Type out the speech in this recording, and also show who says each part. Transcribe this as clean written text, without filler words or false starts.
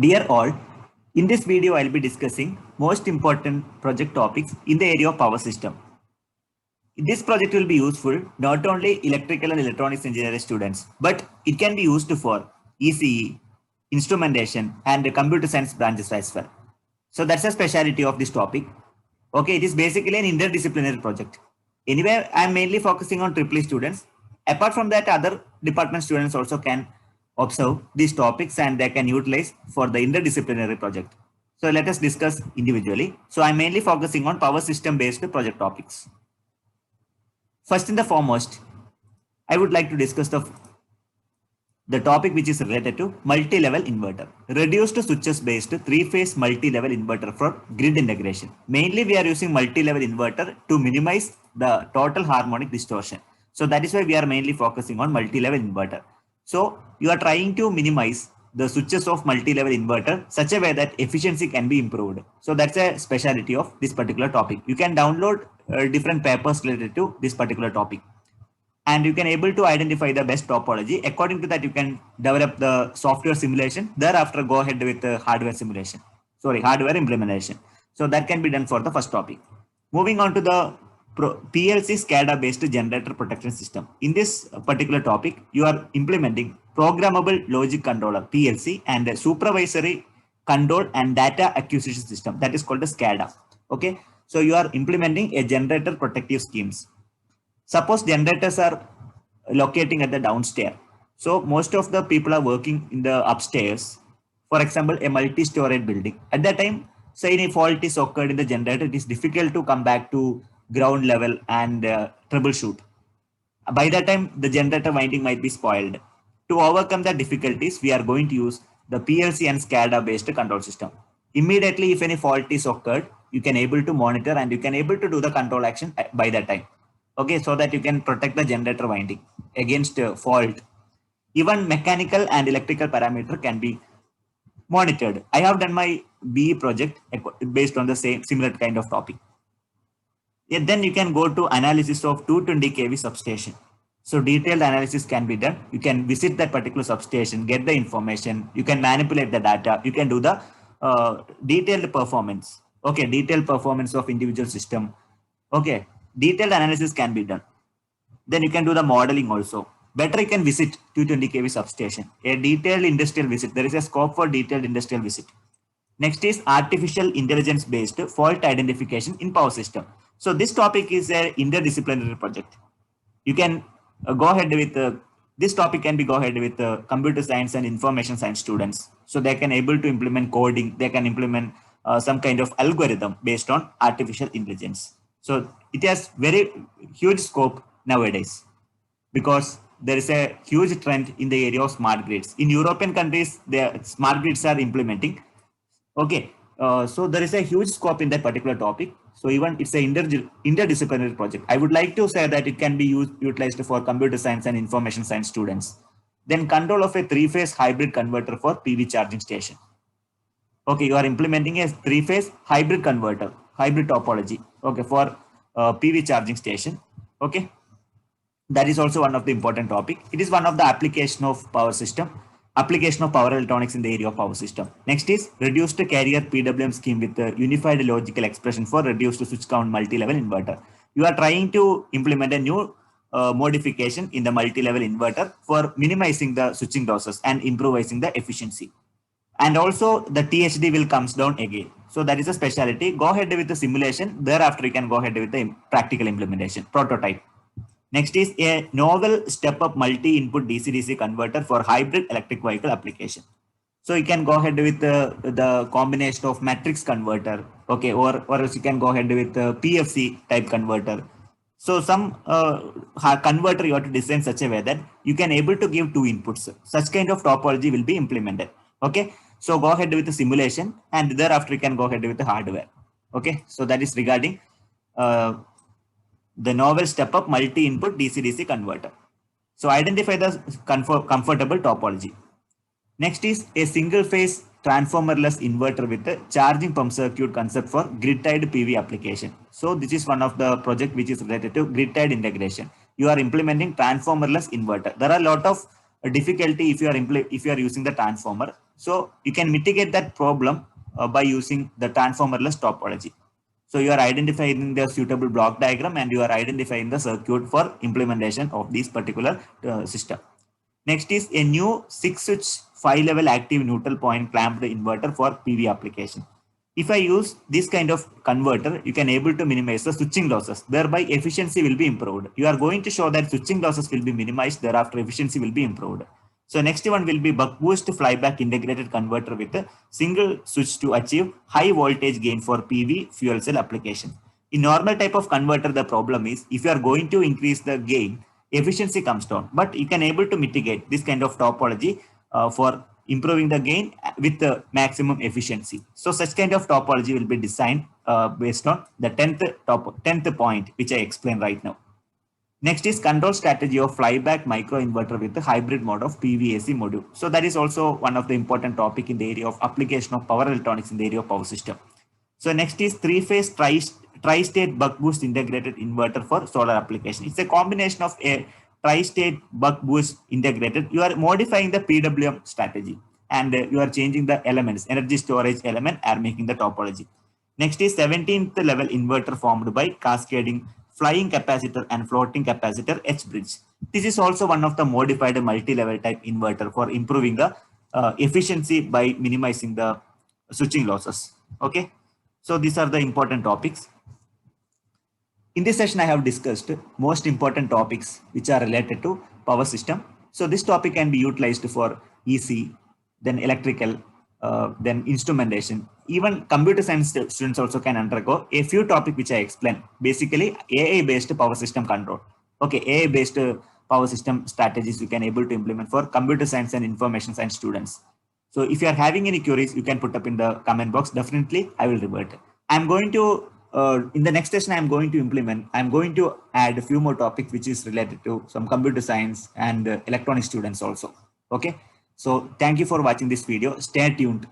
Speaker 1: Dear all, in this video I'll be discussing most important project topics in the area of power system. This project will be useful not only electrical and electronics engineering students, but it can be used for ECE, instrumentation and computer science branches as well. So that's a speciality of this topic. Okay, it is basically an interdisciplinary project. Anyway, I'm mainly focusing on triple E students. Apart from that, other department students also can observe these topics and they can utilize for the interdisciplinary project. So let us discuss individually. So I'm mainly focusing on power system based project topics. First and the foremost, I would like to discuss the topic which is related to multi-level inverter. Reduced switches based three-phase multi-level inverter for grid integration. Mainly we are using multi-level inverter to minimize the total harmonic distortion. So that is why we are mainly focusing on multi-level inverter. So you are trying to minimize the switches of multi-level inverter such a way that efficiency can be improved. So that's a specialty of this particular topic. You can download different papers related to this particular topic. And you can able to identify the best topology. According to that, you can develop the software simulation. Thereafter, go ahead with the hardware simulation. Hardware implementation. So that can be done for the first topic. Moving on to the PLC SCADA based generator protection system. In this particular topic, you are implementing programmable logic controller PLC and a supervisory control and data acquisition system that is called the SCADA. Okay, so you are implementing a generator protective schemes. Suppose generators are locating at the downstairs. So most of the people are working in the upstairs. For example, a multi-story building. At that time, say any fault is occurred in the generator, it is difficult to come back to ground level and troubleshoot. By that time, the generator winding might be spoiled. To overcome the difficulties, we are going to use the PLC and SCADA based control system. Immediately, if any fault is occurred, you can able to monitor and you can able to do the control action by that time. Okay, so that you can protect the generator winding against fault. Even mechanical and electrical parameter can be monitored. I have done my BE project based on the same similar kind of topic. Then you can go to analysis of 220 kV substation. So detailed analysis can be done. You can visit that particular substation, get the information. You can manipulate the data. You can do the detailed performance. Okay, detailed performance of individual system. Okay. Detailed analysis can be done. Then you can do the modeling also. Better you can visit 220 kV substation. A detailed industrial visit. There is a scope for detailed industrial visit. Next is artificial intelligence based fault identification in power system. So this topic is a interdisciplinary project. You can go ahead with this topic can be go ahead with computer science and information science students. So they can able to implement coding. They can implement some kind of algorithm based on artificial intelligence. So it has very huge scope nowadays because there is a huge trend in the area of smart grids. In European countries, the smart grids are implementing. Okay, so there is a huge scope in that particular topic. So even it's an interdisciplinary project. I would like to say that it can be utilized for computer science and information science students. Then control of a three-phase hybrid converter for PV charging station. Okay, you are implementing a three-phase hybrid converter, hybrid topology. Okay, for PV charging station. Okay, that is also one of the important topic. It is one of the application of power system, application of power electronics in the area of power system. Next is reduced carrier PWM scheme with a unified logical expression for reduced switch count multi-level inverter. You are trying to implement a new modification in the multi-level inverter for minimizing the switching losses and improvising the efficiency. And also the THD will comes down again. So that is a specialty. Go ahead with the simulation. Thereafter, you can go ahead with the practical implementation, prototype. Next is a novel step-up multi-input DC-DC converter for hybrid electric vehicle application. So you can go ahead with the combination of matrix converter, okay, or else you can go ahead with the PFC type converter. So some converter you have to design such a way that you can able to give two inputs. Such kind of topology will be implemented. Okay. So go ahead with the simulation and thereafter you can go ahead with the hardware. Okay, so that is regarding the novel step-up multi-input DC-DC converter. So identify the comfortable topology. Next is a single-phase transformerless inverter with a charging pump circuit concept for grid-tied PV application. So this is one of the project which is related to grid-tied integration. You are implementing transformerless inverter. There are a lot of difficulty if you are using the transformer. So you can mitigate that problem by using the transformerless topology. So you are identifying the suitable block diagram and you are identifying the circuit for implementation of this particular system. Next is a new 6-switch 5-level active neutral point clamped inverter for PV application. If I use this kind of converter, you can able to minimize the switching losses. Thereby efficiency will be improved. You are going to show that switching losses will be minimized. Thereafter efficiency will be improved. So next one will be buck boost flyback integrated converter with a single switch to achieve high voltage gain for PV fuel cell application. In normal type of converter, the problem is if you are going to increase the gain, efficiency comes down, but you can able to mitigate this kind of topology for improving the gain with the maximum efficiency. So such kind of topology will be designed based on the 10th point, which I explained right now. Next is control strategy of flyback microinverter with the hybrid mode of PVAC module. So that is also one of the important topic in the area of application of power electronics in the area of power system. So next is three-phase tri-state buck boost integrated inverter for solar application. It's a combination of a tri-state buck boost integrated. You are modifying the PWM strategy and you are changing the elements, energy storage element are making the topology. Next is 17th level inverter formed by cascading flying capacitor and floating capacitor H bridge. This is also one of the modified multi-level type inverter for improving the efficiency by minimizing the switching losses. Okay. So these are the important topics. In this session, I have discussed most important topics which are related to power system. So this topic can be utilized for EC, then electrical, then instrumentation. Even computer science students also can undergo a few topics which I explained. Basically, AI-based power system control. Okay, AI-based power system strategies you can able to implement for computer science and information science students. So if you are having any queries, you can put up in the comment box. Definitely, I will revert. I'm going to, in the next session, I'm going to add a few more topics which is related to some computer science and electronic students also. Okay. So thank you for watching this video. Stay tuned.